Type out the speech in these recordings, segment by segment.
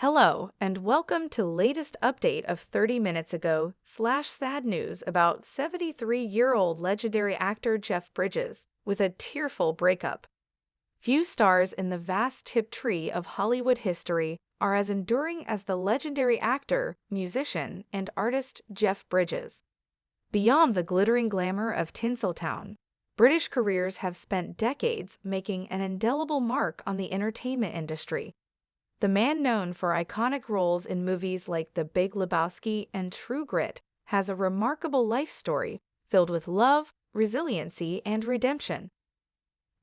Hello, and welcome to latest update of 30 minutes ago /sad news about 73-year-old legendary actor Jeff Bridges with a tearful breakup. Few stars in the vast tiptree of Hollywood history are as enduring as the legendary actor, musician, and artist Jeff Bridges. Beyond the glittering glamour of Tinseltown, British careers have spent decades making an indelible mark on the entertainment industry. The man, known for iconic roles in movies like The Big Lebowski and True Grit, has a remarkable life story filled with love, resiliency, and redemption.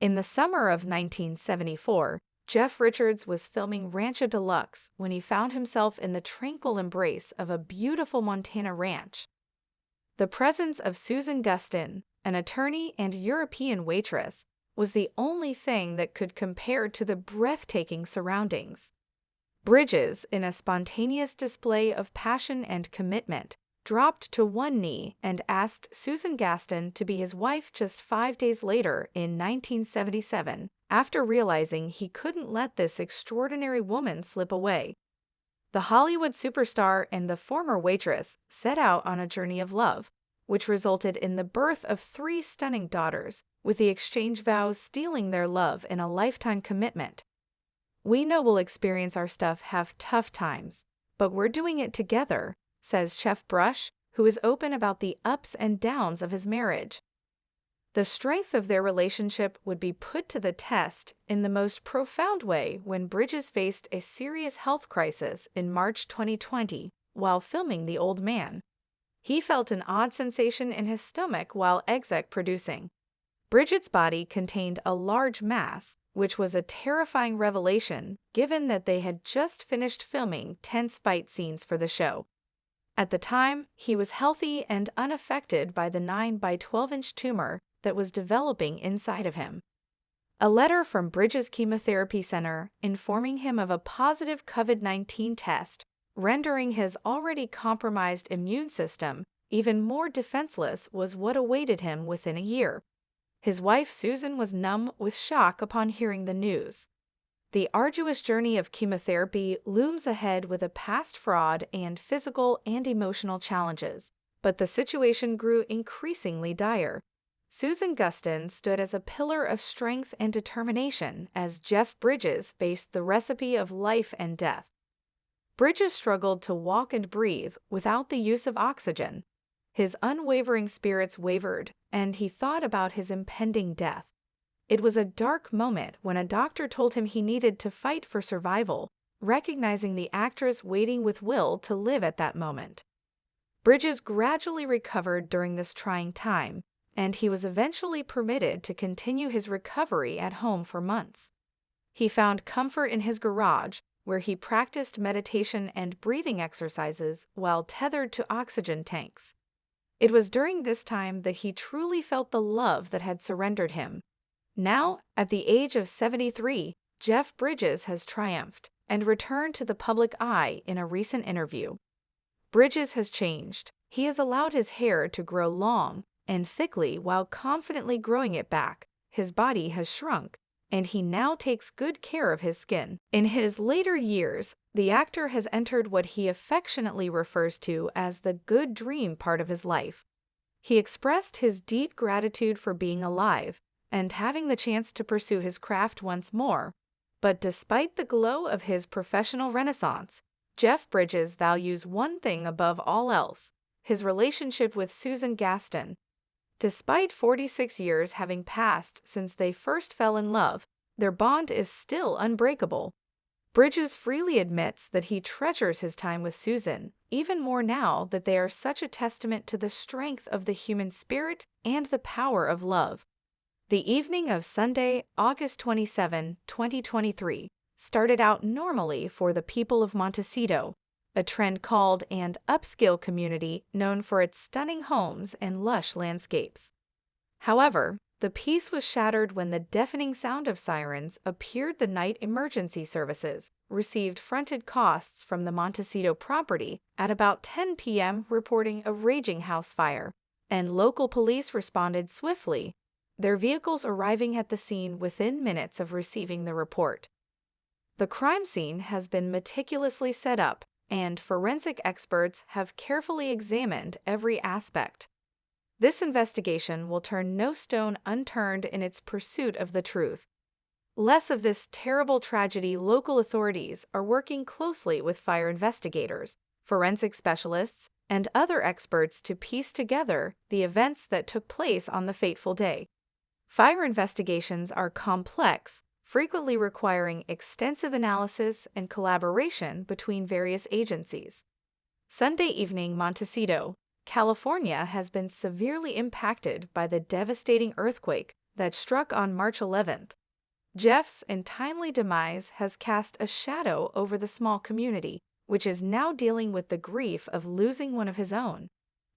In the summer of 1974, Jeff Richards was filming Rancho Deluxe when he found himself in the tranquil embrace of a beautiful Montana ranch. The presence of Susan Gustin, an attorney and European waitress, was the only thing that could compare to the breathtaking surroundings. Bridges, in a spontaneous display of passion and commitment, dropped to one knee and asked Susan Gaston to be his wife just 5 days later in 1977, after realizing he couldn't let this extraordinary woman slip away. The Hollywood superstar and the former waitress set out on a journey of love, which resulted in the birth of 3 stunning daughters, with the exchange vows sealing their love in a lifetime commitment. "We know we'll experience our stuff have tough times, but we're doing it together," says Chef Brush, who is open about the ups and downs of his marriage. The strength of their relationship would be put to the test in the most profound way when Bridges faced a serious health crisis in March 2020 while filming The Old Man. He felt an odd sensation in his stomach while exec producing. Bridget's body contained a large mass, which was a terrifying revelation given that they had just finished filming tense fight scenes for the show. At the time, he was healthy and unaffected by the 9 by 12-inch tumor that was developing inside of him. A letter from Bridges Chemotherapy Center informing him of a positive COVID-19 test, rendering his already compromised immune system even more defenseless, was what awaited him within a year. His wife Susan was numb with shock upon hearing the news. The arduous journey of chemotherapy looms ahead with a past fraud and physical and emotional challenges, but the situation grew increasingly dire. Susan Gustin stood as a pillar of strength and determination as Jeff Bridges faced the recipe of life and death. Bridges struggled to walk and breathe without the use of oxygen. His unwavering spirits wavered, and he thought about his impending death. It was a dark moment when a doctor told him he needed to fight for survival, recognizing the actress waiting with will to live at that moment. Bridges gradually recovered during this trying time, and he was eventually permitted to continue his recovery at home for months. He found comfort in his garage, where he practiced meditation and breathing exercises while tethered to oxygen tanks. It was during this time that he truly felt the love that had surrendered him. Now, at the age of 73, Jeff Bridges has triumphed and returned to the public eye in a recent interview. Bridges has changed. He has allowed his hair to grow long and thickly while confidently growing it back. His body has shrunk, and he now takes good care of his skin. In his later years, the actor has entered what he affectionately refers to as the good dream part of his life. He expressed his deep gratitude for being alive and having the chance to pursue his craft once more. But despite the glow of his professional renaissance, Jeff Bridges values one thing above all else: his relationship with Susan Gaston. Despite 46 years having passed since they first fell in love, their bond is still unbreakable. Bridges freely admits that he treasures his time with Susan, even more now that they are such a testament to the strength of the human spirit and the power of love. The evening of Sunday, August 27, 2023, started out normally for the people of Montecito, a trend-called and upscale community known for its stunning homes and lush landscapes. However, the peace was shattered when the deafening sound of sirens appeared. The night emergency services received fronted costs from the Montecito property at about 10 p.m. reporting a raging house fire, and local police responded swiftly, their vehicles arriving at the scene within minutes of receiving the report. The crime scene has been meticulously set up, and forensic experts have carefully examined every aspect. This investigation will turn no stone unturned in its pursuit of the truth. Less of this terrible tragedy. Local authorities are working closely with fire investigators, forensic specialists, and other experts to piece together the events that took place on the fateful day. Fire investigations are complex, frequently requiring extensive analysis and collaboration between various agencies. Sunday evening, Montecito, California has been severely impacted by the devastating earthquake that struck on March 11th. Jeff's untimely demise has cast a shadow over the small community, which is now dealing with the grief of losing one of his own.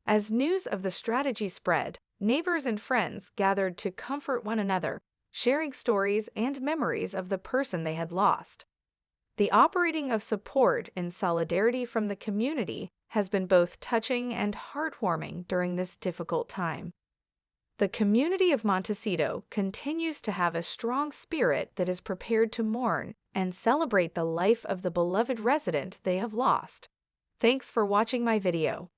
As news of the tragedy spread, neighbors and friends gathered to comfort one another, sharing stories and memories of the person they had lost. The operating of support and solidarity from the community has been both touching and heartwarming during this difficult time. The community of Montecito continues to have a strong spirit that is prepared to mourn and celebrate the life of the beloved resident they have lost. Thanks for watching my video.